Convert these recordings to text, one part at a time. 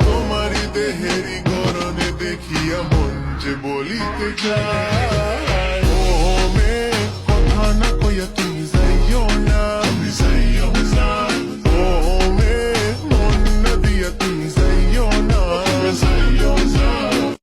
তোমারই দেহেরি গরনে দেখিয়া মন যে বলিতে চায় ও মে কথা না কইয়া তুমি যাইও না ও মে মন না দিয়া তুমি যাইও না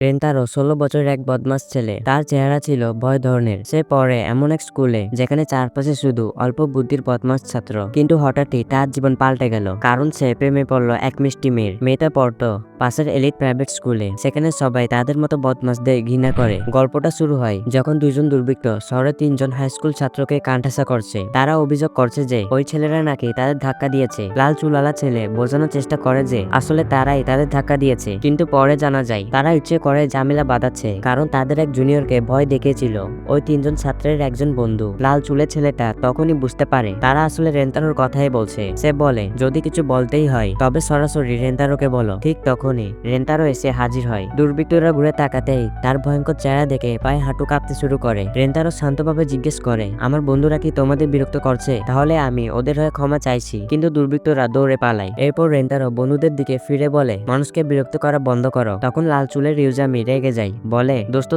রেন্তারো 16 বছরের এক বদমাস ছেলে। তার চেহারা ছিল ভয় ধরনের। সে পড়ে এমন এক স্কুলে যেখানে চারপাশে শুধু অল্প বুদ্ধির বদমাস ছাত্র। কিন্তু হঠাৎই তার জীবন পাল্টে গেল, কারণ সে প্রেমে পড়লো এক মিষ্টি মেয়ের। মেয়েটা পড়তো পাশের এলিট প্রাইভেট স্কুলে। সেখানে সবাই তাদের মতো বদমাসদের ঘৃণা করে। গল্পটা শুরু হয় যখন দুইজন দুর্বৃত্ত শহরে 3 জন হাই স্কুল ছাত্রকে কানঠাসা করছে। তারা অভিযোগ করছে যে ওই ছেলেরা নাকি তাদের ধাক্কা দিয়েছে। লাল চুলালা ছেলে বোঝানোর চেষ্টা করে যে আসলে তারাই তাদের ধাক্কা দিয়েছে, কিন্তু পরে জানা যায় তারা ইচ্ছে করে ঝামেলা বাঁধাচ্ছে, কারণ তাদের এক জুনিয়রকে ভয় দেখিয়েছিল ওই 3 জন ছাত্রের একজন বন্ধু। লাল চুলের ছেলেটা তখনই বুঝতে পারে তারা আসলে রেন্তারোর কথাই বলছে। সে বলে যদি কিছু বলতেই হয় তবে সরাসরি রেন্তারোকে বলো। ঠিক তখনই রেন্তারো এসে হাজির হয়। দুর্বৃত্তরা ঘুরে তাকাতেই তার ভয়ঙ্কর চেহারা দেখে পায়ে হাঁটু কাঁপতে শুরু করে। রেন্তারো শান্তভাবে জিজ্ঞেস করে, আমার বন্ধুরা কি তোমাদের বিরক্ত করছে? তাহলে আমি ওদের হয়ে ক্ষমা চাইছি। কিন্তু দুর্বৃত্তরা দৌড়ে পালায়। এরপর রেন্তারো বন্ধুদের দিকে ফিরে বলে, মানুষকে বিরক্ত করা বন্ধ করো। তখন লাল চুলের রিউজামি রেগে যায়, বলে দোস্ত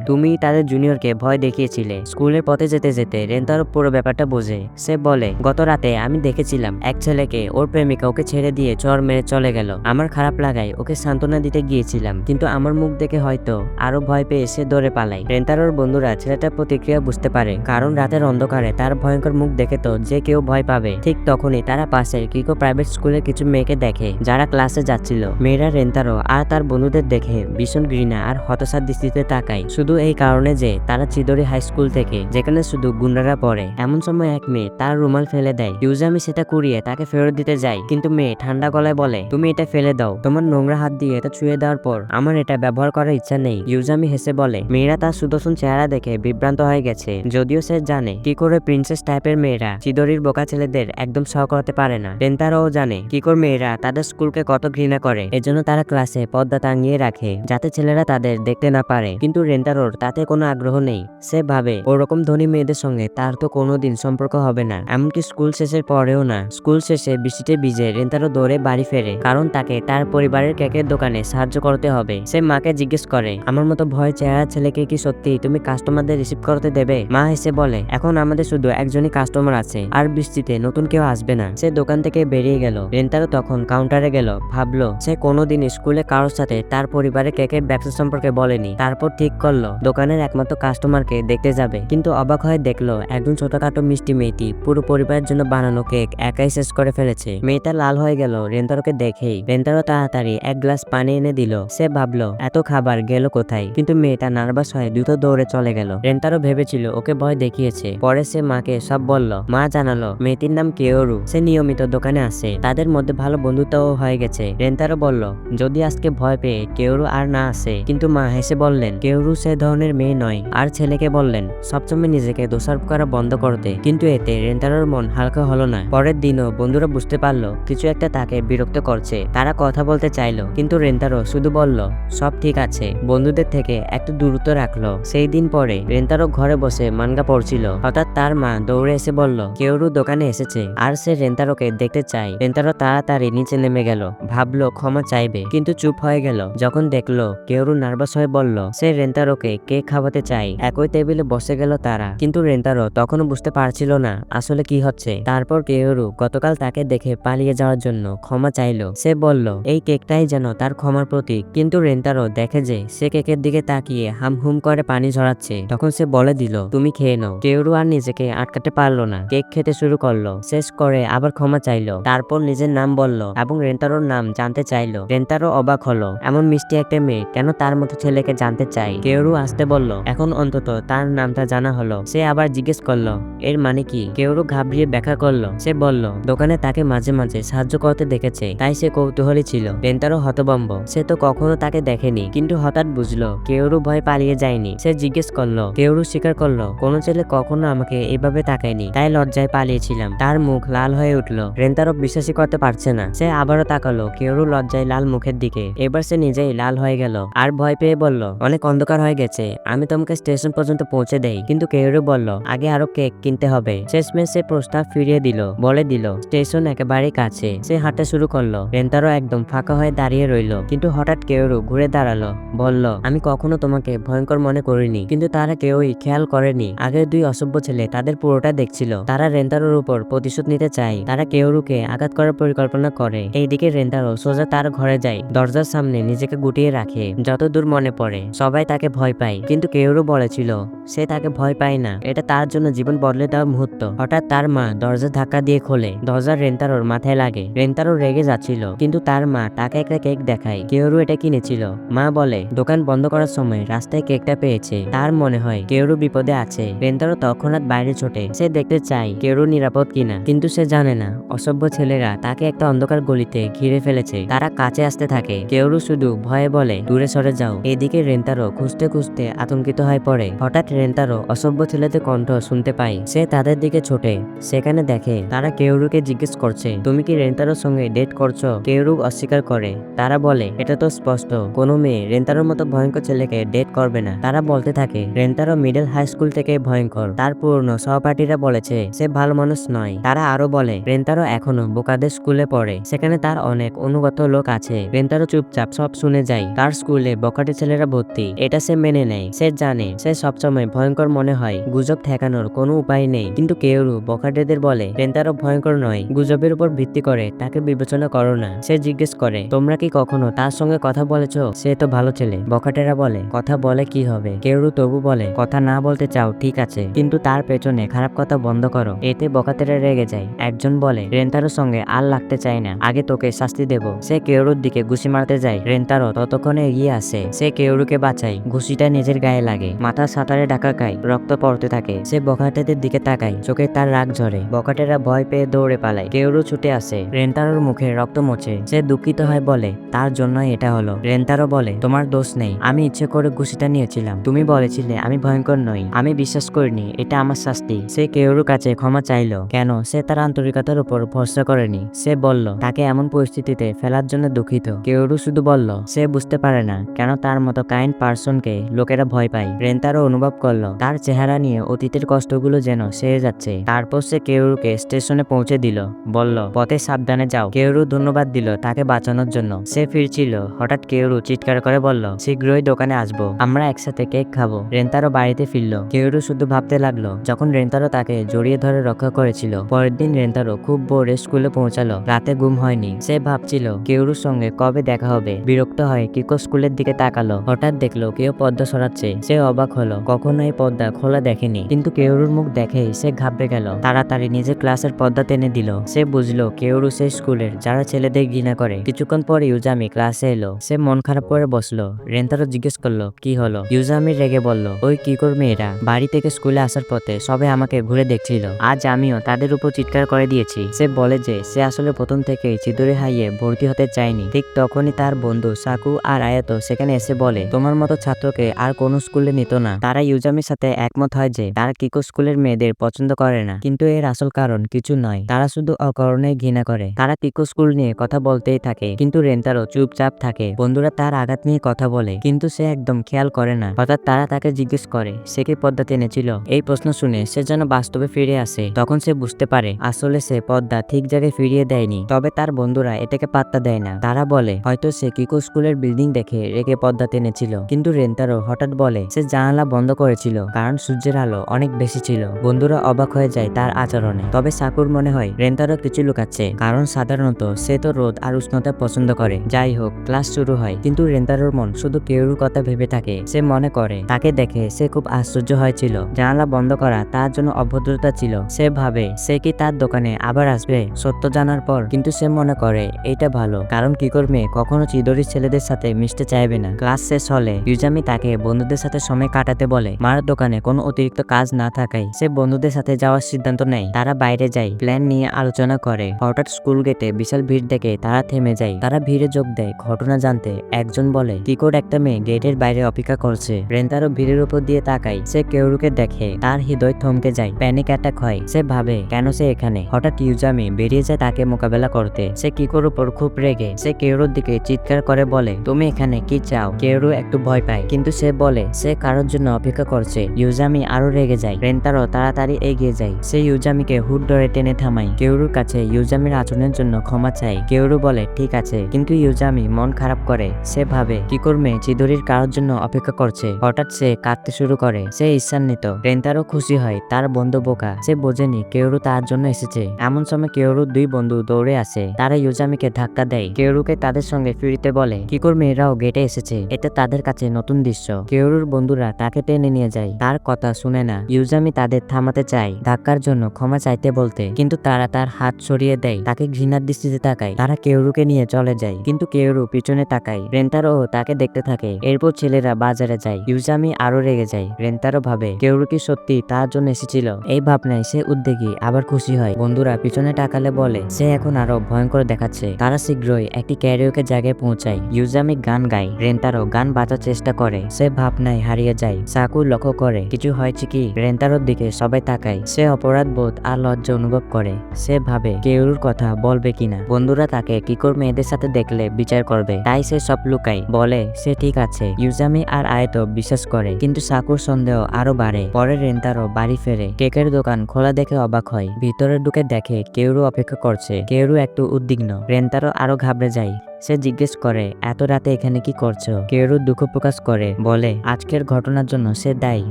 তুমি তাদের জুনিয়রকে ভয় দেখিয়েছিলে। স্কুলের পথে যেতে যেতে রেন্তারো পুরো ব্যাপারটা বোঝে। সে বলে, গত রাতে আমি দেখেছিলাম এক ছেলেকে ওর প্রেমিকা ওকে ছেড়ে দিয়ে চর মেরে চলে গেল। আমার খারাপ লাগায় ওকে সান্ত্বনা দিতে গিয়েছিলাম, কিন্তু আমার মুখ দেখে হয়তো আরো ভয় পেয়ে এসে দৌড়ে পালায়। রেন্তারোর বন্ধুরা ছেলেটার প্রতিক্রিয়া বুঝতে পারে, কারণ রাতের অন্ধকারে তার ভয়ঙ্কর মুখ দেখে তো যে কেউ ভয় পাবে। ঠিক তখনই তারা পাশের কিকো প্রাইভেট স্কুলের কিছু মেয়েকে দেখে যারা ক্লাসে যাচ্ছিল। মেয়েরা রেন্তারো আর তার বন্ধুদের দেখে ভীষণ ঘৃণা আর হতাশার দৃষ্টিতে তাকায়, শুধু এই কারণে যে তারা চিদরি হাই স্কুল থেকে, যেখানে শুধু গুন্ডারা পড়ে। এমন সময় এক মেয়ে তার রুমাল ফেলে দেয়। ইউজামি সেটা কুড়িয়ে তাকে ফেরত দিতে যায়, কিন্তু মেয়ে ঠান্ডা গলায় বলে, তুমি এটা ফেলে দাও। তোমার নোংরা হাত দিয়ে এটা ছুঁয়ে দেওয়ার পর আমার এটা ব্যবহার করার ইচ্ছা নেই। ইউজামি হেসে বলে, মেয়েরা তার সুদর্শন চেহারা দেখে বিভ্রান্ত হয়ে গেছে, যদিও সে জানে কি করে প্রিন্সেস টাইপের মেয়েরা চিদরির বোকা ছেলেদের একদম সহ করতে পারে না। রেন্তারোও জানে কি করে মেয়েরা তাদের স্কুলকে কত ঘৃণা করে। এজন্য তারা ক্লাসে পর্দা টাঙিয়ে রাখে যাতে ছেলেরা তাদের দেখতে না পারে। কিন্তু রেন্তারোর তাতে কোনো আগ্রহ নেই। সে ভাবে ওরকম ধনী মেয়েদের সঙ্গে তার তো কোনোদিন সম্পর্ক হবে না, এমনকি স্কুল শেষের পরেও না। স্কুল শেষে বৃষ্টিতে ভিজে রেন্তারো দৌড়ে বাড়ি ফেরে, কারণ তাকে তার পরিবারের কেকের দোকানে সাহায্য করতে হবে। সে মাকে জিজ্ঞেস করে, আমার মতো ভয় চেহারা ছেলেকে কি সত্যি তুমি কাস্টমারদের রিসিভ করতে দেবে? মা হেসে বলে, এখন আমাদের শুধু একজনই কাস্টমার আছে, আর বৃষ্টিতে নতুন কেউ আসবে না। সে দোকান থেকে বেরিয়ে গেল। রেন্তারো তখন কাউন্টারে গেল। ভাবলো সে কোনোদিন স্কুলে কারোর সাথে তার পরিবারের কেকের ব্যবসা সম্পর্কে বলেনি। তারপর ঠিক করলো দোকানের একমাত্র কাস্টমারকে দেখতে যাবে, কিন্তু অবাক হয়ে দেখলো একজন ছোটখাটো মিষ্টি মেয়েটি পুরো পরিবারের জন্য বানানো কেক একাই শেষ করে ফেলেছে। মেয়েটা লাল হয়ে গেল রেন্তারোকে দেখেই। রেন্তারো তাড়াতাড়ি এক গ্লাস পানি এনে দিল। সে ভাবলো এত খাবার গেল কোথায়, কিন্তু মেয়েটা নার্ভাস হয়ে দ্রুত দৌড়ে চলে গেল। রেন্তারো ভেবেছিল ওকে ভয় দেখিয়েছে। পরে সে মাকে সব বলল। মা জানালো মেয়েটির নাম কেওরু। সে নিয়মিত দোকানে আসে, তাদের মধ্যে ভালো বন্ধুত্বও হয়ে গেছে। রেন্তারো বলল যদি আজকে ভয় পেয়ে কেওরু আর না আসে, কিন্তু মা হেসে বললেন কেওরু সে ধরনের মেয়ে নয়। আর ছেলেকে বললেন সবসময় নিজেকে দোষারোপ করা বন্ধ করতে। কিন্তু এতে রেন্তারোর মন হালকা হলো না। পরের দিনও বন্ধুরা বুঝতে পারলো কিছু একটা তাকে বিরক্ত করছে। তারা কথা বলতে চাইলো, কিন্তু রেন্তারো শুধু বলল সব ঠিক আছে, বন্ধুদের থেকে একটু দূরত্ব রাখলো। সেই দিন পরে রেন্তারো ঘরে বসে মানগা পড়ছিল। হঠাৎ তার মা দৌড়ে এসে বলল কেওরু দোকানে এসেছে আর সে রেন্তারোকে দেখতে চায়। রেন্তারো তাড়াতাড়ি নিচে নেমে গেল, ভাবলো ক্ষমা চাইবে, কিন্তু চুপ হয়ে গেল যখন দেখলো কেওরু নার্ভাস হয়ে বলল সে রেন্তারোকে কেক খাওয়াতে চায়। একই টেবিলে বসে গেল তারা, কিন্তু রেন্তারো তখনও বুঝতে পারছিল না আসলে কি হচ্ছে। তারপর কেওরু গতকাল তাকে দেখে পালিয়ে যাওয়ার জন্য ক্ষমা চাইলো। সে বলল এই কেকটাই যেন তার ক্ষমার প্রতীক। কিন্তু রেন্তারো দেখে যে সে কেকের দিকে তাকিয়ে হাম করে পানি ঝরাচ্ছে। তখন সে বলে দিল তুমি খেয়ে নাও। কেওরু আর নিজেকে আটকাতে পারলো না, কেক খেতে শুরু করলো। শেষ করে আবার ক্ষমা চাইলো। তারপর নিজের নাম বলল এবং রেন্তারোর নাম জানতে চাইলো। রেন্তারো অবাক হলো, এমন মিষ্টি একটা মেয়ে কেন তার মতো ছেলেকে জানতে চায়। কেওরু আসতে বলল এখন অন্তত তার নামটা জানা হলো। সে আবার জিজ্ঞেস করলো এর মানে কি? কেওরু ঘাবড়িয়ে ব্যাখ্যা করলো। সে বলল দোকানে তাকে মাঝে মাঝে সাহায্য করতে দেখেছে, তাই সে কৌতূহলী ছিল। রেন্তারো হতভম্ব, সে তো কখনো তাকে দেখেনি, কিন্তু হঠাৎ বুঝলো কেওরু ভয় পালিয়ে যায়নি। সে জিজ্ঞেস করলো। কেওরু স্বীকার করলো কোনো ছেলে কখনো আমাকে এভাবে তাকায়নি, তাই লজ্জায় পালিয়েছিলাম। তার মুখ লাল হয়ে উঠলো। রেন্তারো বিশ্বাসই করতে পারছে না। সে আবারও তাকালো কেওরু লজ্জায় লাল মুখের দিকে। এবার সে নিজেই লাল হয়ে গেল। আর ভয় পেয়ে বলল, অনেক অন্ধকার হয়ে গেছে, আমি তোমাকে স্টেশন পর্যন্ত পৌঁছে দেই। কিন্তু কেউরু বলল, আগে আরো কেক কিনতে হবে। শেষমেশ সে প্রস্তাব ফিরিয়ে দিল, বলে দিল স্টেশন একেবারে কাছে। সে হাঁটা শুরু করলো। রেন্তারো একদম ফাঁকা হয়ে দাঁড়িয়ে রইল। কিন্তু হঠাৎ কেউরু ঘুরে দাঁড়ালো, বলল, আমি কখনো তোমাকে ভয়ঙ্কর মনে করিনি। কিন্তু তারা কেউই খেয়াল করেনি আগের দুই অসভ্য ছেলে তাদের পুরোটা দেখছিল। তারা রেন্তারোর উপর প্রতিশোধ নিতে চায়। তারা কেউরুকে আঘাত করার পরিকল্পনা করে। এইদিকে রেন্তারো সোজা তার ঘরে যায়, দরজার সামনে নিজেকে গুটিয়ে রাখে। যতদূর মনে পড়ে সবাই তাকে ভয় পায়, কিন্তু কেউরু বলেছিল সে তাকে ভয় পায় না, এটা তার জন্য জীবন বদলে দেওয়ার মুহূর্ত। হঠাৎ তার মা দরজা ধাক্কা দিয়ে খোলে। দরজা রেন্তারোর মাথায় লাগে। রেন্তারো রেগে যাচ্ছিল, কিন্তু তার মা তাকে একটা কেক দেখায়। কেউরু এটা কিনেছিল। মা বলে দোকান বন্ধ করার সময় রাস্তায় কেকটা পেয়েছে। তার মনে হয় কেউরু বিপদে আছে। রেন্তারো তৎক্ষণাৎ বাইরে ছোটে। সে দেখতে চায় কেউরু নিরাপদ কিনা, কিন্তু সে জানে না অসভ্য ছেলেরা তাকে একটা অন্ধকার গলিতে ঘিরে ফেলেছে। তারা কাছে আসতে থাকে। কেউরু শুধু ভয়ে বলে, দূরে সরে যাও। এদিকে রেন্তারো খুঁজতে খুঁজতে আতঙ্কিত হয়ে পড়ে। হঠাৎ রেন্তারো অসভ্য ছেলেদের কণ্ঠ শুনতে পায়। সে তাদের দিকে ছোটে। সেখানে দেখে তারা কেউরুকে জিজ্ঞেস করছে, তুমি কি রেন্তারোর সঙ্গে ডেট করছো? কেউরু অস্বীকার করে। তারা বলে, এটা তো স্পষ্ট কোনো মেয়ে রেন্তারোর মতো ভয়ঙ্কর ছেলেকে ডেট করবে না। তারা বলতে থাকে, রেন্তারো মিডল হাই স্কুল থেকে ভয়ঙ্কর। তার পুরনো সহপাঠীরা বলেছে সে ভালো মানুষ নয়। তারা আরো বলে রেন্তারো এখনো বোকাদের স্কুলে পড়ে, সেখানে তার অনেক অনুগত লোক আছে। রেন্তারো চুপচাপ সব শুনে যায়। তার স্কুলে বকাটে ছেলেরা ভর্তি, এটা সে মেনে নেয়। সে জানে সে সবসময় ভয়ঙ্কর মনে হয়, গুজব ঠেকানোর কোনো উপায় নেই। কিন্তু কেউরু বকাটেদের বলে রেন্তারো ভয়ঙ্কর নয়, গুজবের উপর ভিত্তি করে তাকে বিবেচনা করো না। সে জিজ্ঞেস করে, তোমরা কি কখনো তার সঙ্গে কথা বলেছো? সে তো ভালো ছেলে। বকাটেরা বলে, কথা বলে কি হবে? কেউরু তবু বলে, কথা না বলতে চাও ঠিক আছে, কিন্তু তার পেছনে খারাপ কথা বন্ধ করো। এতে বকাটেরা রেগে যায়। একজন বলে, রেন্তারোর সঙ্গে আর লাগতে চাই না, আগে তোকে শাস্তি দেব। সে কেউরুর দিকে ঘুষি মারতে যায়। রেন্তারো ততক্ষণে এগিয়ে আসে। সে কেউরুকে বাঁচায়। ঘুষিটা নিজের গায়ে লাগে। মাথা সাঁতারে ঢাকা খায়, রক্ত পড়তে থাকে। সে বকাটেদের দিকে তাকায়, চোখে তার রাগ ঝরে। বকাটেরা ভয় পেয়ে দৌড়ে পালায়। কেউরু ছুটে আসে, রেন্তারোর মুখে রক্ত মোছে। সে দুঃখিত হয়, বলে তার জন্যই এটা হলো। রেন্তারো বলে, তোমার দোষ নেই, আমি ইচ্ছে করে ঘুষিটা নিয়েছিলাম। তুমি বলেছিলে আমি ভয়ঙ্কর নই, আমি বিশ্বাস করিনি, এটা আমার শাস্তি। সে কেউরুর কাছে ক্ষমা চাইলো। কেন? সে তার আন্তরিকতার উপর ভরসা করেনি। সে বলল তাকে এমন পরিস্থিতিতে ফেলার জন্য দুঃখিত। কেউরু শুধু বলল সে বুঝতে পারে না কেন তার মতো কাইন্ড পার্সনকে লোকেরা ভয় পায়। রেন্তারো অনুভব করলো তার চেহারা নিয়ে অতীতের কষ্টগুলো যেন সেরে যাচ্ছে। তারপর সে কেউরুকে স্টেশনে পৌঁছে দিল, বলল পথে সাবধানে যাও। কেউরু ধন্যবাদ দিল তাকে বাঁচানোর জন্য। সে ফিরছিল, হঠাৎ কেউরু চিৎকার করে বলল, শীঘ্রই দোকানে আসবো, আমরা একসাথে কেক খাবো। রেন্তারো বাড়িতে ফিরল। কেউরু শুধু ভাবতে লাগলো যখন রেন্তারো তাকে জড়িয়ে ধরে রক্ষা করেছিল। পরের দিন রেন্তারো খুব ভোরে স্কুলে পৌঁছালো। রাতে ঘুম হয়নি। সে ভাবছিল কেউরুর সঙ্গে কবে দেখা হবে। বিরক্ত হয়ে কিকো স্কুলের দিকে তাকালো। হঠাৎ দেখলো কেউ পর্দা সরাচ্ছে। সে অবাক হলো, কখনো এই পর্দা খোলা দেখেনি। কিন্তু কেউরুর মুখ দেখেই সে ঘাবড়ে গেল। তাড়াতাড়ি নিজের ক্লাসের পর্দা টেনে দিল। সে বুঝলো কেউরু সেই স্কুলের যারা ছেলেদের ঘৃণা করে। কিছুক্ষণ পর ইউজামি ক্লাসে এলো। সে মন খারাপ করে বসলো। রেন্তারো জিজ্ঞেস করলো, কি হলো? ইউজামি রেগে বলল, ওই কিকোর মেয়েরা বাড়ি থেকে স্কুলে আসার পথে সবাই আমাকে ঘুরে দেখছিল। আজ আমিও তাদের উপর চিৎকার করে দিয়েছি। সে বলে যে সে আসলে প্রথম থেকেই চিদুরি হাইয়ে ভর্তি হতে চায়নি। ঠিক তখনই তার বন্ধু সাকু আর আয়াতো সেখানে এসে বলে, তোমার মতো ছাত্রকে আর কোনো স্কুলে নিত না। তারা ইউজামির সাথে একমত হয় যে তারা কিকো স্কুলের মেয়েদের পছন্দ করে না। কিন্তু এর আসল কারণ কিছু নয়, তারা শুধু অকারণে ঘৃণা করে। তারা কিকো স্কুল নিয়ে কথা বলতেই থাকে, কিন্তু রেন্তারো চুপচাপ থাকে। বন্ধুরা তার আঘাত নিয়ে কথা বলে, কিন্তু সে একদম খেয়াল করে না। হঠাৎ তারা তাকে জিজ্ঞেস করে সে কি পর্দা টেনেছিল। এই প্রশ্ন শুনে সে যেন বাস্তবে ফিরে আসে। তখন সে বুঝতে পারে আসলে সে পর্দা ঠিক জায়গায় ফিরিয়ে দেয়নি। তবে তার বন্ধুরা এটাকে পাত্তা দেয় না। তারা বলে হয়তো সে কিকো স্কুলের বিল্ডিং দেখে রেগে পর্দা টেনেছিল। কিন্তু রেন্তারো হঠাৎ বলে সে জানালা বন্ধ করেছিল কারণ সূর্যের আলো অনেক বেশি ছিল। বন্ধুরা অবাক হয়ে যায় তার আচরণে। তবে সাকুর মনে হয় রেন্তারো কিছু লুকাচ্ছে, কারণ সাধারণত সে তো রোদ আর উষ্ণতা পছন্দ করে। যাই হোক, ক্লাস শুরু হয়, কিন্তু রেন্তারোর মন শুধু কেউরুর কথা ভেবে থাকে। সে মনে করে তাকে দেখে সে খুব আশ্চর্য হয়েছিল। জানালা বন্ধ করা তার জন্য অভদ্রতা ছিল। সে ভাবে সে কি তার দোকানে আবার আসবে সত্য জানার পর। কিন্তু সে মনে করে এইটা ভালো, কারণ কিকোর মেয়ে কখনো চিদরির ছেলেদের সাথে মিশতে চাইবে না। ক্লাস শেষ হলে ইউজামি তাকে বন্ধুদের সাথে সময় কাটাতে বলে। মার দোকানে কোনো অতিরিক্ত কাজ না থাকায় সে বন্ধুদের সাথে যাওয়ার সিদ্ধান্ত নেয়। তারা বাইরে যায়, প্ল্যান নিয়ে আলোচনা করে। হঠাৎ স্কুল গেটে বিশাল ভিড় দেখে তারা থেমে যায়। তারা ভিড়ে যোগ দেয় ঘটনা জানতে। একজন বলে কিকোর একটা মেয়ে গেটের বাইরে অপেক্ষা করছে। রেন্তারো ভিড়ের উপর দিয়ে তাকায়। সে কেউরুকে দেখে, তার হৃদয় থমকে যায়। প্যানিক অ্যাটাক হয়। সে ভাবে কেন সে এখানে। হঠাৎ ইউজামি বেরিয়ে যায় তাকে মোকাবেলা করতে। সে কিকোর উপর খুব রেগে। সে কেউরুর দিকে চিৎকার করে বলে, তুমি এখানে জীবনে কি চাও? কেউরু একটু ভয় পায়, কিন্তু সে বলে সে কারোর জন্য অপেক্ষা করছে। ইউজামি আরো রেগে যায়। রেন্তারো তাড়াতাড়ি এগিয়ে যায়। সে ইউজামিকে হুড ধরে টেনে থামায়। কেউরুর কাছে ইউজামির আচরণের জন্য ক্ষমা চায়। কেউরু বলে ঠিক আছে, কিন্তু ইউজামি মন খারাপ করে। সে ভাবে কিকোর মেয়ে চিদোরির কারোর জন্য অপেক্ষা করছে। হঠাৎ সে কাঁদতে শুরু করে। সে ঈর্ষান্বিত। রেন্তারো খুশি হয়, তার বন্ধু বোকা। সে বোঝেনি কেউরু তার জন্য এসেছে। এমন সময় কেউরুর দুই বন্ধু দৌড়ে আসে। তারা ইউজামিকে ধাক্কা দেয়। কেউরুকে তাদের সঙ্গে ফিরতে বলে। কিকোর মেয়েরাও গেটে এসেছে। এটা তাদের কাছে নতুন দৃশ্য। কেউরুর বন্ধুরা তাকে টেনে নিয়ে যায়। তার কথা শুনে না। ইউজামি তাদের থামাতে চায়, ধাক্কার জন্য ক্ষমা চাইতে বলতে, কিন্তু তারা তার হাত সরিয়ে দেয়। তাকে ঘৃণার দৃষ্টিতে তাকায়। তারা কেউরুকে নিয়ে চলে যায়, কিন্তু কেউরু পিছনে তাকায়। রেন্তারো তাকে দেখতে থাকে। এরপর ছেলেরা বাজারে যায়। ইউজামি আরো রেগে যায়। রেন্তারো ভাবে কেউরু কি সত্যি তার জন্য এসেছিল। এই ভাবনায় সে উদ্বেগী আবার খুশি হয়। বন্ধুরা পিছনে তাকালে বলে সে এখন আরো ভয়ঙ্কর দেখাচ্ছে। তারা শীঘ্রই একটি ক্যারিওকে জায়গায় পৌঁছায়। ইউজামি গান গায়। রেন্তারো গান বাজার চেষ্টা করে। সে ভাবনায় হারিয়ে যায়। সাকু লক্ষ্য করে কিছু হয়েছে কি। রেন্তারোর দিকে সবাই তাকায়। সে অপরাধ বোধ আর লজ্জা অনুভব করে। সে ভাবে কেউরুর কথা বলবে কিনা। বন্ধুরা তাকে কিকোর মেয়েদের সাথে দেখলে বিচার করবে, তাই সে সব লুকায়। বলে সে ঠিক আছে। ইউজামি আর আয়তো বিশ্বাস করে, কিন্তু সাকুর সন্দেহ আরো বাড়ে। পরে রেন্তারো বাড়ি ফেরে। কেকের দোকান খোলা দেখে অবাক হয়। ভিতরে ঢুকে দেখে কেউরু অপেক্ষা করছে। কেউরু একটু উদ্বিগ্ন। রেন্তারো আরো ঘাবড়ে যায়। সে জিজ্ঞেস করে এত রাতে এখানে কি করছো। কেউরু দুঃখ প্রকাশ করে, বলে আজকের ঘটনার জন্য সে দায়ী।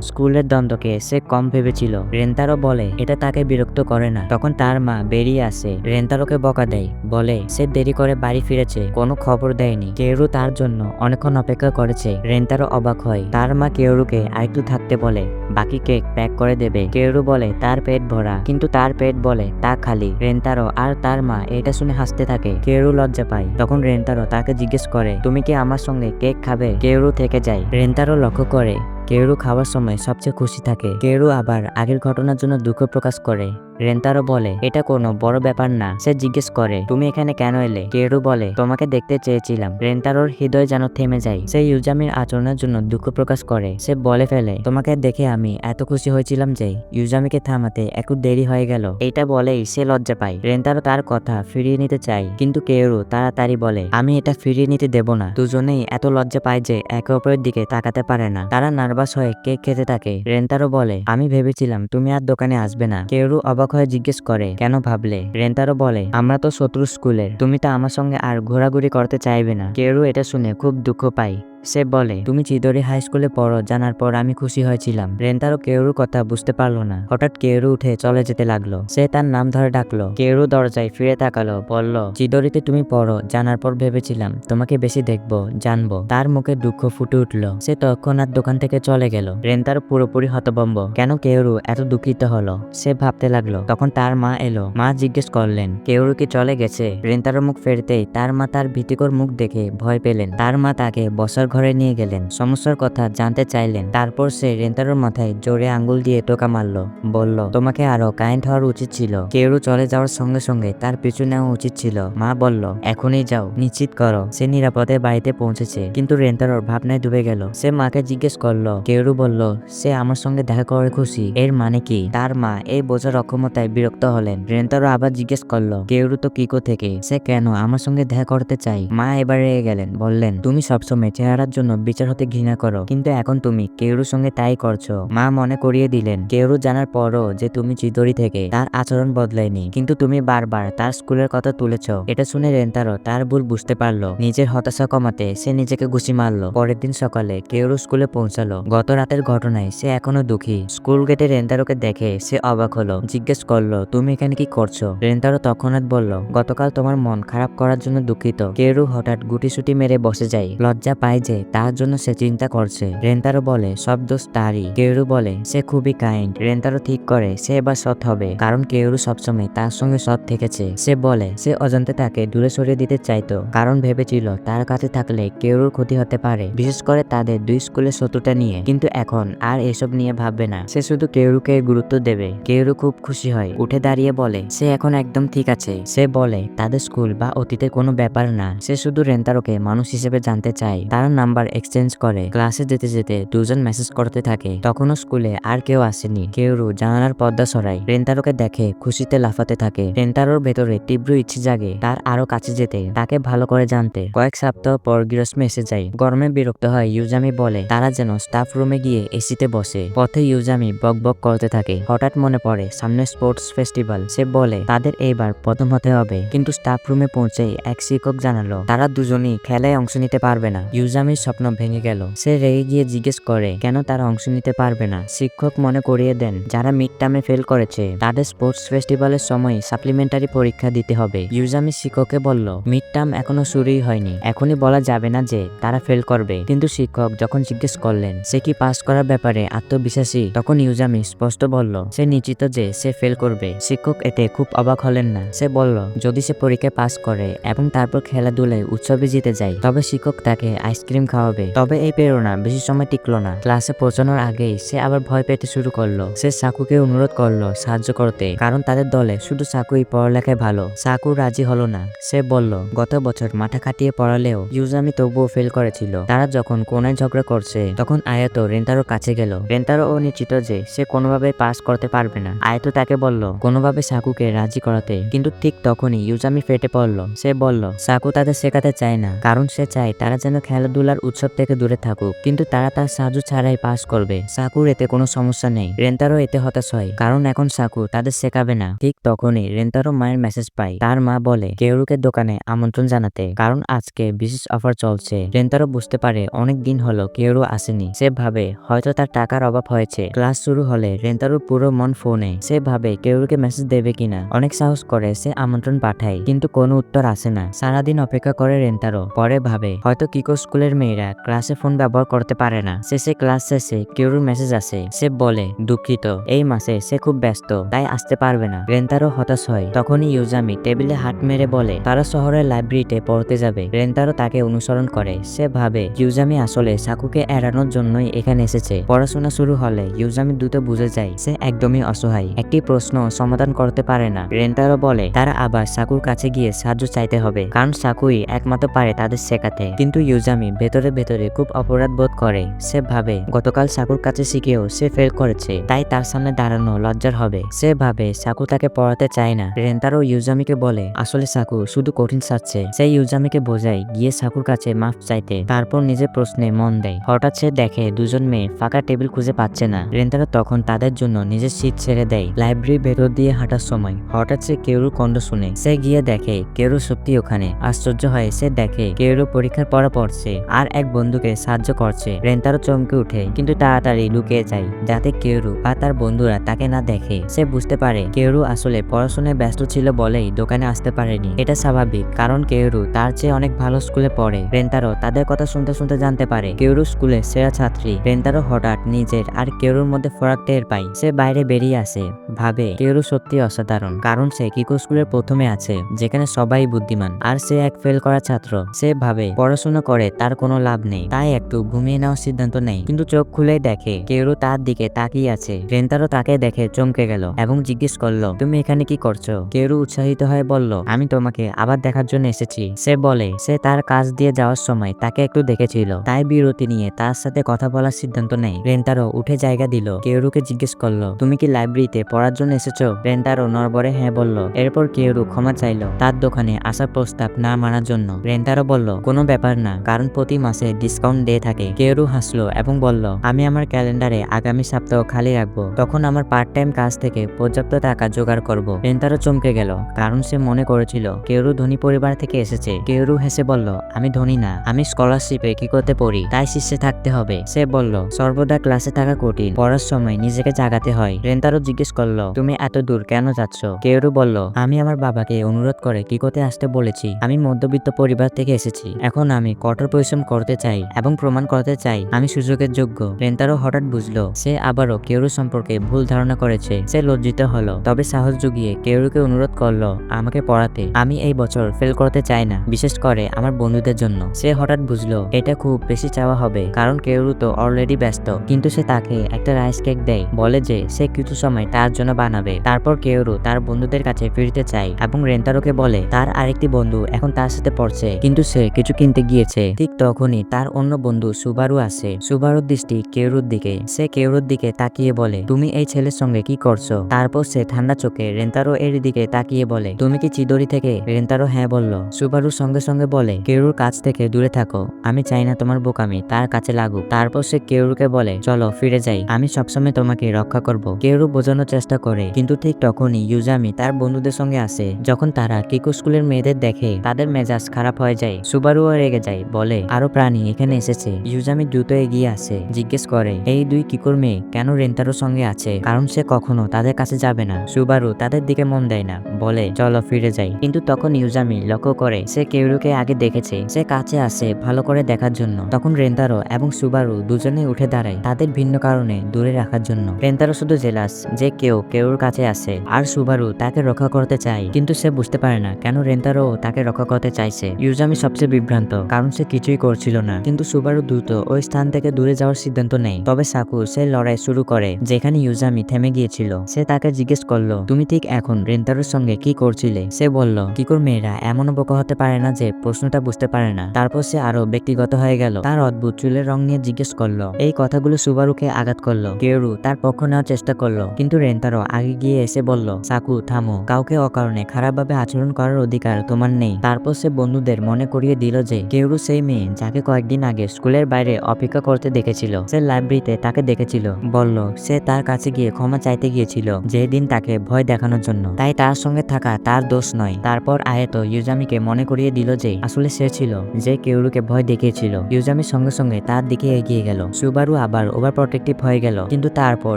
স্কুলের দ্বন্দ্বকে সে কম ভেবেছিল। রেন্তারো বলে এটা তাকে বিরক্ত করে না। তখন তার মা বেরিয়ে আসে। রেন্তারোকে বকা দেয়, বলে সে দেরি করে বাড়ি ফিরেছে, কোনো খবর দেয়নি। কেউরু তার জন্য অনেকক্ষণ অপেক্ষা করেছে। রেন্তারো অবাক হয়। তার মা কেউরুকে আরেকটু থাকতে বলে, বাকি কেক প্যাক করে দেবে। কেউরু বলে তার পেট ভরা, কিন্তু তার পেট বলে তা খালি। রেন্তারো আর তার মা এটা শুনে হাসতে থাকে। কেউরু লজ্জা পায়। তখন রেন্তারো তাকে জিজ্ঞেস করে তুমি কি আমার সঙ্গে কেক খাবে। কেউরু থেকে যায়। রেন্তারো লক্ষ্য করে কেউরু খাওয়ার সময় সবচেয়ে খুশি থাকে। কেউরু আবার আগের ঘটনার জন্য দুঃখ প্রকাশ করে। রেন্তারো বলে এটা কোনো বড় ব্যাপার না। সে জিজ্ঞেস করে তুমি এখানে কেন এলে। কেউরু বলে তোমাকে দেখতে চেয়েছিলাম। রেন্তারোর হৃদয় যেন থেমে যায়। সে ইউজামির আচরণের জন্য দুঃখ প্রকাশ করে। সে বলে ফেলে তোমাকে দেখে আমি এত খুশি হয়েছিলাম যে ইউজামিকে থামাতে একটু দেরি হয়ে গেল। এটা বলেই সে লজ্জা পায়। রেন্তারো তার কথা ফিরিয়ে নিতে চায়, কিন্তু কেউরু তাড়াতাড়ি বলে আমি এটা ফিরিয়ে নিতে দেব না। দুজনেই এত লজ্জা পায় যে একে অপরের দিকে তাকাতে পারে না। তারা নার্ভাস হয়ে কেক খেতে থাকে। রেন্তারো বলে আমি ভেবেছিলাম তুমি আর দোকানে আসবে না। কেউরু অবাক হয়ে জিজ্ঞেস করে কেন ভাবলে। রেন্তারো বলে আমরা তো শত্রু স্কুলের, তুমি তো আমার সঙ্গে আর ঘোরাঘুরি করতে চাইবে না। কেউরু এটা শুনে খুব দুঃখ পায়। সে বলে তুমি চিদোরি হাই স্কুলে পড়ো জানার পর আমি খুশি হয়েছিলাম। রেন্তারো কেউরুর কথা বুঝতে পারলো না। হঠাৎ কেউরু উঠে চলে যেতে লাগলো। সে তার নাম ধরে ডাকলো। কেউরু দরজায় ফিরে তাকালো, বলল চিদোরিতে তুমি পড়ো জানার পর ভেবেছিলাম তোমাকে বেশি দেখবো, জানবো। তার মুখে দুঃখ ফুটে উঠলো। সে তৎক্ষণাৎ দোকান থেকে চলে গেল। রেন্তারো পুরোপুরি হতভম্ব। কেন কেউরু এত দুঃখিত হলো সে ভাবতে লাগলো। তখন তার মা এলো। মা জিজ্ঞেস করলেন কেউরু কি চলে গেছে। রেন্তারো মুখ ফেরতেই তার মা তার ভীতিকর মুখ দেখে ভয় পেলেন। তার মা তাকে বসার ঘরে নিয়ে গেলেন। সমস্যার কথা জানতে চাইলেন। তারপর সে রেন্তারোর মাথায় জোরে আঙ্গুল দিয়ে টোকা মারলো। বলল তোমাকে আরো কাইন্ড হওয়ার উচিত ছিল। কেউরু চলে যাওয়ার সঙ্গে সঙ্গে তার পিছু নেওয়া উচিত ছিল। মা বলল এখনই যাও, নিশ্চিত করো সে নিরাপদে বাড়িতে পৌঁছেছে। কিন্তু রেন্তারোর ভাবনায় ডুবে গেল। সে মাকে জিজ্ঞেস করলো। কেউরু বলল সে আমার সঙ্গে দেখা করে খুশি, এর মানে কি। তার মা এই বোঝার অক্ষমতায় বিরক্ত হলেন। রেন্তারো আবার জিজ্ঞেস করলো কেউরু তো কিকো থেকে, সে কেন আমার সঙ্গে দেখা করতে চাই। মা এবার রেগে গেলেন। বললেন তুমি সবসময় চেহারার জন্য বিচার হতে ঘৃণা করো, কিন্তু এখন তুমি কেউরুর সঙ্গে তাই করছো। মা মনে করিয়ে দিলেন কেউরু জানার পরও যে তুমি চিদোরি থেকে, তার আচরণ বদলায়নি, কিন্তু তুমি বারবার তার স্কুলের কথা তুলেছ। এটা শুনে রেন্তারো তার ভুল বুঝতে পারলো। নিজের হতাশা কমাতে সে নিজেকে ঘুষি মারলো। পরের দিন সকালে কেউরু স্কুলে পৌঁছালো। গত রাতের ঘটনায় সে এখনো দুঃখী। স্কুল গেটে রেন্তারোকে দেখে সে অবাক হলো। জিজ্ঞেস করলো তুমি এখানে কি করছো। রেন্তারো তৎক্ষণাৎ বলল গতকাল তোমার মন খারাপ করার জন্য দুঃখিত। কেউরু হঠাৎ গুটিসুটি মেরে বসে যায়। লজ্জা পায় যে তার জন্য সে চিন্তা করছে। রেন্তারো বলে সব দোষ তারই। কেউরু বলে সে খুবই কাইন্ড। রেন্তারো ঠিক করে সে এবার সৎ হবে, কারণ কেউরু সবসময় তার সঙ্গে সৎ থেকেছে। সে বলে সে অজান্তে তাকে দূরে সরিয়ে দিতে চাইতো, কারণ ভেবেছিল তার কাছে থাকলে কেউরুর ক্ষতি হতে পারে, বিশেষ করে তাদের দুই স্কুলের শত্রুতা নিয়ে। কিন্তু এখন আর এসব নিয়ে ভাববে না। সে শুধু কেউরুকে গুরুত্ব দেবে। কেউরু খুব খুশি হয়। উঠে দাঁড়িয়ে বলে সে এখন একদম ঠিক আছে। সে বলে তাদের স্কুল বা অতীতের কোনো ব্যাপার না। সে শুধু রেন্তারোকে মানুষ হিসেবে জানতে চায়। তারা নাম্বার এক্সচেঞ্জ করে। ক্লাসে যেতে যেতে দুজন মেসেজ করতে থাকে। তখনও স্কুলে আর কেউ আসেনি। কেউরু জানালার পর্দা সরায়, রেন্টারোকে দেখে খুশিতে লাফাতে থাকে। রেন্টারোর ভেতরে তীব্র ইচ্ছে জাগে তার আরো কাছে যেতে, তাকে ভালো করে জানতে। কয়েক সপ্তাহ পর গিরস্মে এসে যায়। গরমে বিরক্ত হয় ইউজামি বলে তারা যেন স্টাফ রুমে গিয়ে এসিতে বসে। পথে ইউজামি বক বক করতে থাকে। হঠাৎ মনে পড়ে সামনে স্পোর্টস ফেস্টিভ্যাল। সে বলে তাদের এইবার প্রথম হতে হবে। কিন্তু স্টাফ রুমে পৌঁছেই এক শিক্ষক জানালো তারা দুজনই খেলায় অংশ নিতে পারবে না। ইউজামির স্বপ্ন ভেঙে গেল। সে রেগে গিয়ে জিজ্ঞেস করে কেন তারা অংশ নিতে পারবে না। শিক্ষক মনে করিয়ে দেন যারা মিড টার্মে ফেল করেছে তাদের স্পোর্টস ফেস্টিভ্যালের সময় সাপ্লিমেন্টারি পরীক্ষা দিতে হবে। ইউজামি শিক্ষককে বলল মিড টার্ম এখনো শুরুই হয়নি, এখনই বলা যাবে না যে তারা ফেল করবে। কিন্তু শিক্ষক যখন জিজ্ঞেস করলেন সে কি পাস করার ব্যাপারে আত্মবিশ্বাসী, তখন ইউজামি স্পষ্ট বলল সে নিশ্চিত যে সে ফেল করবে। শিক্ষক এতে খুব অবাক হলেন না। সে বলল যদি সে পরীক্ষায় পাস করে এবং তারপর খেলাধুলায় উৎসবে জিতে যায় তবে শিক্ষক তাকে আইসক্রিম খাওয়াবে। তবে এই প্রেরণা বেশি সময় টিকলো না। ক্লাসে পৌঁছানোর আগেই সে আবার ভয় পেতে শুরু করলো। সে সাকুকে অনুরোধ করলো সাহায্য করতে, কারণ তাদের দলে শুধু সাকুই পড়ালেখায় ভালো। সাকু রাজি হলো না। সে বলল গত বছর মাথা খাটিয়ে পড়ালেও ইউজামি তবুও ফেল করেছিল। তারা যখন কোনায় ঝগড়া করছে তখন আয়াতো রেন্টারোর কাছে গেল। রেন্টারো ও নিশ্চিত যে সে কোনোভাবে পাস করতে পারবে না। আয়াতো তাকে বলল কোনোভাবে সাকুকে রাজি করাতে, কিন্তু ঠিক তখনই ইউজামি ফেটে পড়ল। সে বলল সাকু তাদের শেখাতে চায় না, কারণ সে চায় তারা যেন খেলাধুলার উৎসব থেকে দূরে থাকুক, কিন্তু তারা তার সাহায্য ছাড়াই পাস করবে। সাকুর এতে কোনো সমস্যা নেই। রেন্টারো এতে হতাশ হয়, কারণ এখন সাকু তাদের শেখাবে না। ঠিক তখনই রেন্টারো মায়ের মেসেজ পায়। তার মা বলে কেউরুকে দোকানে আমন্ত্রণ জানাতে, কারণ আজকে বিশেষ অফার চলছে। রেন্টারো বুঝতে পারে অনেক দিন হলো কেউরু আসেনি। সে ভাবে হয়তো তার টাকার অভাব হয়েছে। ক্লাস শুরু হলে রেন্টারোর পুরো মন ফোনে। সে ভাবে কেউরুকে মেসেজ দেবে কিনা। অনেক সাহস করে সে আমন্ত্রণ পাঠায়, কিন্তু কোনো উত্তর আসে না। সারাদিন অপেক্ষা করে রেন্টারো। পরে ভাবে হয়তো কিকো স্কুলের মেয়েরা ক্লাসে ফোন ব্যবহার করতে পারে না। শেষে ক্লাস শেষে কেউরুর মেসেজ আসে। সে বলে দুঃখিত, এই মাসে সে খুব ব্যস্ত তাই আসতে পারবে না। রেন্টারো হতাশ হয়। তখনই ইউজামি টেবিলে হাত মেরে বলে তারা শহরের লাইব্রেরিতে পড়তে যাবে। রেন্টারো তাকে অনুসরণ করে। সে ভাবে ইউজামি আসলে সাকুকে এড়ানোর জন্যই এখানে এসেছে। পড়াশোনা শুরু হলে ইউজামি দ্রুত বুঝে যায় সে একদমই অসহায়, একটি প্রশ্ন সমাধান করতে পারে না। রেন্টারো বলে তারা আবার সাকুর কাছে গিয়ে সাহায্য চাইতে হবে, কারণ সাকুই একমাত্র পারে তাদের শেখাতে। কিন্তু ইউজামি ভেতরে ভেতরে খুব অপরাধ বোধ করে। সে ভাবে গতকাল সাকুর কাছে শিখেও সে ফেল করেছে, তাই তার সামনে দাঁড়ানো লজ্জার হবে। সে ভাবে সাকু তাকে পড়াতে চায় না। রেন্টারো ইউজামিকে বলে আসলে সাকু শুধু কঠিন সাজছে। সে ইউজামিকে বোঝায় গিয়ে সাকুর কাছে মাফ চাইতে, তারপর নিজের প্রশ্নে মন দেয়। হঠাৎ সে দেখে দুজন মেয়ে ফাঁকা টেবিল খুঁজে পাচ্ছে না। রেন্টারো তখন তাদের জন্য নিজের সিট ছেড়ে দেয়। লাইব্রেরির ভেতর দিয়ে হাঁটার সময় হঠাৎ সে কেউরুর কণ্ঠ শুনে। সে গিয়ে দেখে কেউরু সত্যি ওখানে। আশ্চর্য হয় সে দেখে কেউরু পরীক্ষার পড়া পড়ছে আর এক বন্ধুকে সাহায্য করছে। রেন্টারো চমকে উঠে, কিন্তু তাড়াতাড়ি লুকিয়ে যায় যাতে কেউরু বা তার বন্ধুরা তাকে না দেখে। সে বুঝতে পারে কেউরু আসলে পড়াশোনায় ব্যস্ত ছিল বলেই দোকানে আসতে পারেনি। এটা স্বাভাবিক, কারণ কেউরু তার চেয়ে অনেক ভালো স্কুলে পড়ে। রেন্টারো তাদের কথা শুনতে শুনতে জানতে পারে কেউরু স্কুলে সেরা ছাত্রী। রেন্টারো হঠাৎ নিজের আর কেউরুর মধ্যে ফারাক টের পায়। সে বাইরে বেরিয়ে আসে, ভাবে কেউরু সত্যি অসাধারণ, কারণ সে কিকো স্কুলের প্রথমে আছে যেখানে সবাই বুদ্ধিমান, আর সে এক ফেল করা ছাত্র। সে ভাবে পড়াশোনা করে তার কোনো লাভ নেই, তাই একটু ঘুমিয়ে নেওয়ার সিদ্ধান্ত নেয়। কিন্তু চোখ খুলে দেখে কেউরু তার দিকে তাকিয়ে আছে। রেন্টারো তাকে দেখে চমকে গেল এবং জিজ্ঞেস করলো তুমি এখানে কি করছো। কেউরু উৎসাহিত হয়ে বলল আমি তোমাকে আবার দেখার জন্য এসেছি। সে বলে সে তার কাজ দিয়ে যাওয়ার সময় তাকে একটু দেখেছিল, তাই বিরতি নিয়ে তার সাথে কথা বলার সিদ্ধান্ত নেয়। রেন্টারো উঠে জায়গা দিল। কেউরুকে জিজ্ঞেস করলো তুমি কি লাইব্রেরিতে পড়ার জন্য এসেছো। রেন্টারো নড়বড়ে হ্যাঁ বলল। এরপর কেউরু ক্ষমা চাইলো তার দোকানে আসার প্রস্তাব না মানার জন্য। রেন্টারো বলল কোনো ব্যাপার না, কারণ প্রতি মাসে ডিসকাউন্ট দিয়ে থাকে। কেউরু হাসলো এবং বলল আমি আমার ক্যালেন্ডারে আগামী সপ্তাহ খালি রাখবো, তখন আমার পার্ট টাইম কাজ থেকে পর্যাপ্ত টাকা জোগাড় করব। রেন্টারো চমকে গেল, কারণ সে মনে করেছিল কেউরু ধনী পরিবার থেকে এসেছে। কেউরু হেসে বলল আমি ধনী না, আমি স্কলারশিপে কি করতে পড়ি, তাই শীর্ষে থাকতে হবে। সে বলল সর্বদা ক্লাসে থাকা কঠিন, পড়ার সময় নিজেকে জাগাতে হয়। রেন্টারো জিজ্ঞেস করলো তুমি এত দূর কেন যাচ্ছ। কেউরু বলল আমি আমার বাবাকে অনুরোধ করে কিকোতে আসতে বলেছি। আমি মধ্যবিত্ত পরিবার থেকে এসেছি, এখন আমি কঠোর পরিশ্রম করতে চাই এবং প্রমাণ করতে চাই আমি সুযোগের যোগ্য। রেন্টারো হঠাৎ বুঝলো সে আবারও কেউরু সম্পর্কে ভুল ধারণা করেছে। সে লজ্জিত হলো, তবে সাহস জুগিয়ে কেউরুকে অনুরোধ করলো আমাকে পড়াতে। আমি এই বছর ফেল করতে চাই না, বিশেষ করে আমার বন্ধুদের জন্য। সে হঠাৎ বুঝলো এটা খুব বেশি চাওয়া হবে, কারণ কেউরু তো অলরেডি ব্যস্ত। কিন্তু সে তাকে একটা রাইস কেক দেয়, বলে যে সে কিছু সময় তার জন্য বানাবে। তারপর কেউরু তার বন্ধুদের কাছে ফিরতে চায় এবং রেন্টারোকে বলে তার আরেকটি বন্ধু এখন তার সাথে পড়ছে, কিন্তু সে কিছু কিনতে গিয়েছে। ঠিক তখনই তার অন্য বন্ধু সুবারু আসে। সুবারুর দৃষ্টি কেউরুর দিকে। সে কেউরুর দিকে তাকিয়ে বলে, তুমি এই ছেলের সঙ্গে কি করছো? তারপর সে ঠান্ডা চোখে রেন্তারো এর দিকে তাকিয়ে বলে, তুমি কি চিদরি থেকে? রেন্তারো হ্যাঁ বলল। সুবারু সঙ্গে সঙ্গে বলে, কেউরুর কাছ থেকে দূরে থাকো, আমি চাই না তোমার বোকামি তার কাছে লাগুক। তারপর সে কেউরুকে বলে, চলো ফিরে যাই, আমি সবসময় তোমাকে রক্ষা করব। কেউরু বোঝানোর চেষ্টা করে, কিন্তু ঠিক তখনই ইউজামি তার বন্ধুদের সঙ্গে আসে। যখন তারা কিকো স্কুলের মেয়েদের দেখে তাদের মেজাজ খারাপ হয়ে যায়। সুবারুও রেগে যায়, বলে আরো প্রাণী এখানে এসেছে। ইউজামি দ্রুত এগিয়ে আসে, জিজ্ঞেস করে এই দুই কিকোর মেয়ে কেন রেন্তারোর সঙ্গে আছে, কারণ সে কখনো তাদের কাছে যাবে না। সুবারু তাদের দিকে মন দেয় না, বলে চলো ফিরে যাই। কিন্তু তখন ইউজামি লক্ষ্য করে সে কেউরুকে আগে দেখেছে। সে কাছে আসে ভালো করে দেখার জন্য। তখন রেন্তারো এবং সুবারু দুজনেই উঠে দাঁড়ায় তাদের ভিন্ন কারণে দূরে রাখার জন্য। রেন্তারো শুধু জেলাস যে কেউ কেউর কাছে আসে, আর সুবারু তাকে রক্ষা করতে চায়, কিন্তু সে বুঝতে পারে না কেন রেন্তারো তাকে রক্ষা করতে চাইছে। ইউজামি সবচেয়ে বিভ্রান্ত, কারণ সে কিছুই করছিল না। কিন্তু সুবারু দ্রুত ওই স্থান থেকে দূরে যাওয়ার সিদ্ধান্ত নেয়। তবে সাকু সে লড়াই শুরু করে যেখানে ইউজামি থেমে গিয়েছিল। সে তাকে জিজ্ঞেস করলো, তুমি ঠিক এখন রেন্তারোর সঙ্গে কি করছিলে? সে বলল, কিকোর মেয়েরা এমনও বোকা হতে পারে না যে প্রশ্নটা বুঝতে পারে না। তারপর সে আরো ব্যক্তিগত হয়ে গেল, তার অদ্ভুত চুলের রং নিয়ে জিজ্ঞেস করলো। এই কথাগুলো সুবারুকে আঘাত করলো। কেউরু তার পক্ষ নেওয়ার চেষ্টা করলো, কিন্তু রেন্তারো আগে গিয়ে এসে বলল, সাকু থামো, কাউকে অকারণে খারাপভাবে আচরণ করার অধিকার তোমার নেই। তারপর সে বন্ধুদের মনে করিয়ে দিল যে কেউরু সেই মেয়ে যাকে কয়েকদিন আগে স্কুলের বাইরে অপেক্ষা করতে দেখেছিল। সে লাইব্রেরিতে তাকে দেখেছিল, বলল সে তার কাছে গিয়ে ক্ষমা চাইতে গিয়েছিল যেদিন তাকে ভয় দেখানোর জন্য, তাই তার সঙ্গে থাকা তার দোষ নয়। তারপর আয়াতো ইউজামিকে মনে করিয়ে দিল যে আসলে সে ছিল যে কেউরুকে ভয় দেখিয়েছিল। ইউজামি সঙ্গে সঙ্গে তার দিকে এগিয়ে গেল। সুবারু আবার ওভার প্রোটেক্টিভ হয়ে গেল, কিন্তু তারপর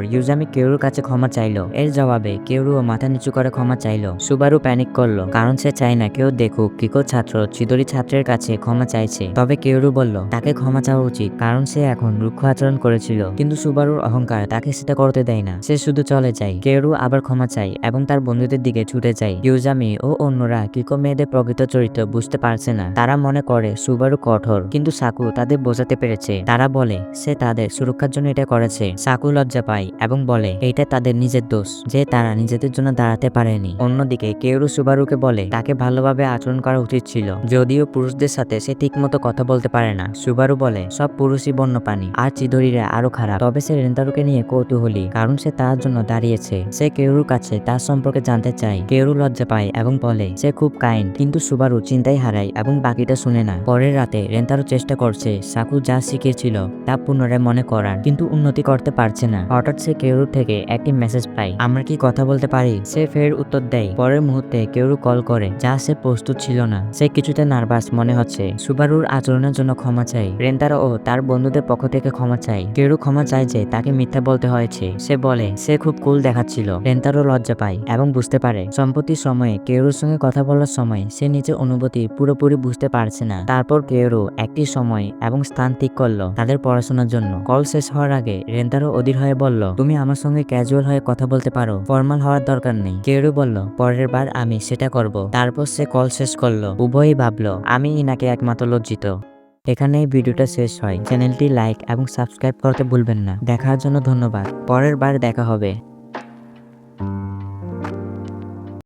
ইউজামি কেউরুর কাছে ক্ষমা চাইলো। এর জবাবে কেউরুও মাথা নিচু করে ক্ষমা চাইলো। সুবারু প্যানিক করলো, কারণ সে চায় না কেউ দেখুক কিকো ছাত্র চিদরি ছাত্রের কাছে ক্ষমা চাইছে। তবে কেউরু বলল তাকে ক্ষমা চাওয়া উচিত, কারণ সে এখন রুক্ষ আচরণ করেছিল। কিন্তু সুবারুর অহংকার তাকে সেটা করতে দেয় না। সে শুধু চলে যায়। কেউরু আবার ক্ষমা চায় এবং তার বন্ধুদের দিকে ছুটে যায়। ইউজামি ও অন্যরা কিকো মেয়েদের প্রকৃত চরিত্র বুঝতে পারছে না। তারা মনে করে সুবারু কঠোর, কিন্তু সাকু তাদের বোঝাতে পেরেছে। তারা বলে সে তাদের সুরক্ষার জন্য এটা করেছে। সাকু লজ্জা পায় এবং বলে এটা তাদের নিজের দোষ যে তারা নিজেদের জন্য দাঁড়াতে পারেনি। অন্যদিকে কেউরু সুবারুকে বলে তাকে ভালোভাবে আচরণ করা উচিত ছিল, যদিও পুরুষদের সাথে সে ঠিকমতো কথা বলতে পারে না। সুবারু বলে সব পুরুষই বন্যপ্রাণী আর চিদরিরা আরো খারাপ। তবে সে রেন্তারোকে নিয়ে কৌতূহলী, কারণ সে তার জন্য দাঁড়িয়েছে। সে কেউরুর কাছে তার সম্পর্কে জানতে চায়। কেউরু লজ্জা পায় এবং বলে সে খুব কাইন্ড, কিন্তু সুবারু চিন্তায় হারায় এবং বাকিটা শুনে না। পরের রাতে রেন্তারো চেষ্টা করছে সাকু যা শিখেছিল তা পুনরায় মনে করার, কিন্তু উন্নতি করতে পারছে না। হঠাৎ সে কেউরুর থেকে একটি মেসেজ পায়, আমরা কি কথা বলতে পারি? সে ফের উত্তর দেয়। পরের মুহূর্তে কেউরু কল করে, যা সে প্রস্তুত ছিল না। সে কিছুটা নার্ভাস মনে হচ্ছে। সুবারুর আচরণের জন্য ক্ষমা চাই। রেন্তারো ও তার বন্ধুদের পক্ষ থেকে ক্ষমা চাই। কেউরু ক্ষমা চায় যে তাকে মিথ্যা বলতে হয়েছে। সে বলে সে খুব কুল দেখাচ্ছিল। রেন্তারো লজ্জা পায় এবং বুঝতে পারে সম্প্রতি সময়ে কেউরুর সঙ্গে কথা বলার সময় সে নিজের অনুভূতি পুরোপুরি বুঝতে পারছে না। তারপর কেউরু একটি সময় এবং স্থান ঠিক করলো তাদের পড়াশোনার জন্য। কল শেষ হওয়ার আগে রেন্তারো অধীর হয়ে বলল, তুমি আমার সঙ্গে ক্যাজুয়াল হয়ে কথা বলতে পারো, ফর্মাল হওয়ার দরকার নেই। কেউরু বলল, পরের বার আমি সেটা করব। তারপর সে কল শেষ করলো। উভয়ই ভাবলো আমি নাকি একমাত্র লজ্জিত। এখানেই ভিডিওটা শেষ হয়। চ্যানেলটি লাইক এবং সাবস্ক্রাইব করতে ভুলবেন না। দেখার জন্য ধন্যবাদ। পরের বার দেখা হবে।